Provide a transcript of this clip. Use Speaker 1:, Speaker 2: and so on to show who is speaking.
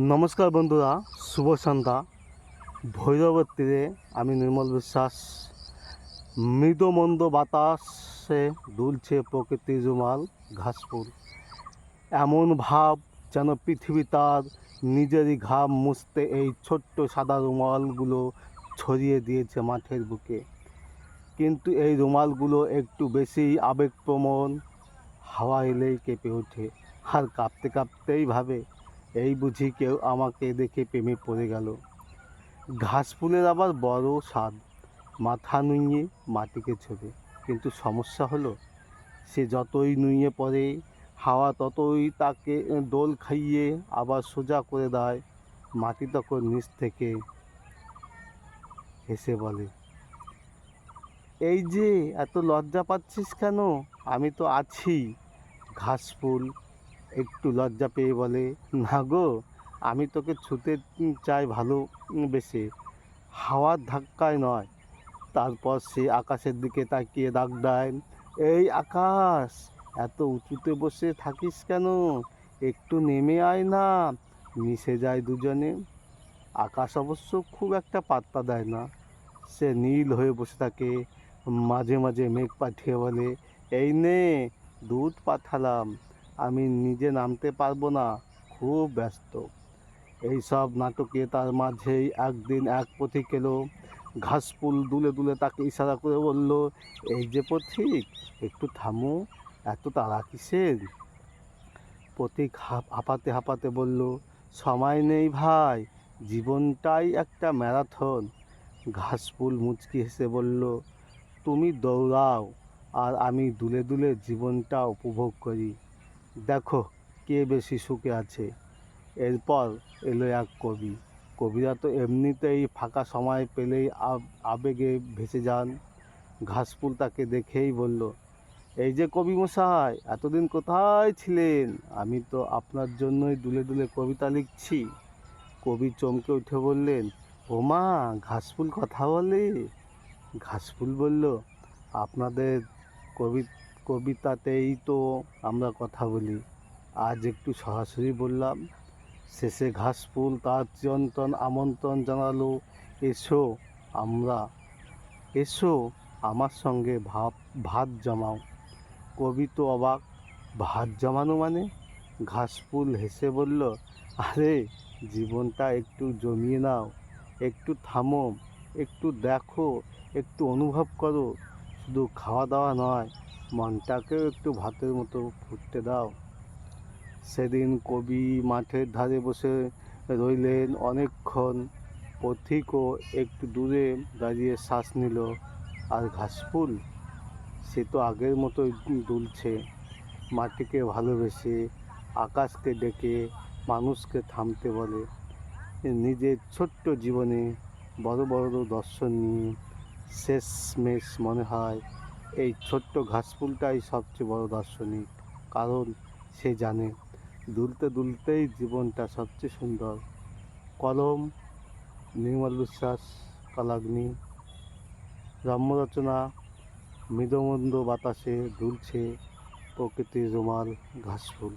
Speaker 1: নমস্কার বন্ধুরা, শুভ সন্ধ্যা। ভৈরবের তীরে আমি নির্মল বিশ্বাস। মৃদুমন্দ বাতাসে দুলছে প্রকৃতির রুমাল ঘাসফুল। এমন ভাব যেন পৃথিবী তার নিজেরই ঘাম মুছতে এই ছোট্ট সাদা রুমালগুলো ছড়িয়ে দিয়েছে মাঠের বুকে। কিন্তু এই রুমালগুলো একটু বেশি আবেগপ্রবণ। হাওয়া এলেই কেঁপে ওঠে, আর কাঁপতে কাঁপতেই ভাবে, এই বুঝি কেউ আমাকে দেখে প্রেমে পড়ে গেল। ঘাসফুলের আবার বড় স্বাদ, মাথা নুইয়ে মাটিকে ছোঁবে। কিন্তু সমস্যা হলো, সে যতই নুইয়ে পড়ে, হাওয়া ততই তাকে দোল খাইয়ে আবার সোজা করে দেয়। মাটি তখন নিচ থেকে হেসে বলে, এই যে এত লজ্জা পাচ্ছিস কেন, আমি তো আছি। ঘাসফুল একটু লজ্জা পেয়ে বলে, না গো, আমি তোকে ছুতে চাই ভালোবেসে, হাওয়ার ধাক্কায় নয়। তারপর সে আকাশের দিকে তাকিয়ে ডাক দেয়, এই আকাশ, এত উঁচুতে বসে থাকিস কেন, একটু নেমে আয় না। মিশে যায় দুজনে। আকাশ অবশ্য খুব একটা পাত্তা দেয় না, সে নীল হয়ে বসে থাকে। মাঝে মাঝে মেঘ পাঠিয়ে বলে, এই নে, দুধ পাঠালাম, আমি নিজে নামতে পারবো না, খুব ব্যস্ত। এই সব নাটকে তার মাঝেই একদিন এক পথিক এলো। ঘাসফুল দুলে দুলে তাকে ইশারা করে বলল, এই যে পথিক, একটু থামো, এত তাড়া কিসের? পথিক হাঁপাতে হাঁপাতে বলল, সময় নেই ভাই, জীবনটাই একটা ম্যারাথন। ঘাসফুল মুচকি হেসে বলল, তুমি দৌড়াও, আর আমি দুলে দুলে জীবনটা উপভোগ করি, দেখো কে বেশি সুখে আছে। এরপর এলো এক কবি। কবিরা তো এমনিতেই ফাঁকা সময় পেলেই আবেগে ভেসে যান। ঘাসফুল তাকে দেখেই বলল, এই যে কবি মশাই, এতদিন কোথায় ছিলেন? আমি তো আপনার জন্যই দুলে দুলে কবিতা লিখছি। কবি চমকে উঠে বললেন, ওমা, ঘাসফুল কথা বলে? ঘাসফুল বলল, আপনাদের কবি কবিতাতেই তো আমরা কথা বলি, আজ একটু সরাসরি বললাম। শেষে ঘাসফুল তার চিরন্তন আমন্ত্রণ জানালো, এসো আমরা এসো আমার সঙ্গে ভাত জমাও। কবি তো অবাক, ভাত জমানো মানে? ঘাসফুল হেসে বলল, আরে, জীবনটা একটু জমিয়ে নাও, একটু থামো, একটু দেখো, একটু অনুভব করো। শুধু খাওয়া দাওয়া নয়, মনটাকেও একটু ভাতের মতো ফুটতে দাও। সেদিন কবি মাঠের ধারে বসে রইলেন অনেকক্ষণ। পথিকও একটু দূরে দাঁড়িয়ে শ্বাস নিল। আর ঘাসফুল, সে তো আগের মতোই দুলছে, মাটিকে ভালোবেসে, আকাশকে ডেকে, মানুষকে থামতে বলে। নিজের ছোট্ট জীবনে বড় বড় দর্শন নিয়ে শেষমেশ মনে হয় এই ছোট্ট ঘাসফুলটাই সবচেয়ে বড় দার্শনিক। কারণ সে জানে, দুলতে দুলতেই জীবনটা সবচেয়ে সুন্দর। কলম নির্মল বিশ্বাস, কালাগ্নি। রম্য রচনা, মৃদুমন্দ বাতাসে দুলছে প্রকৃতির রুমাল ঘাসফুল।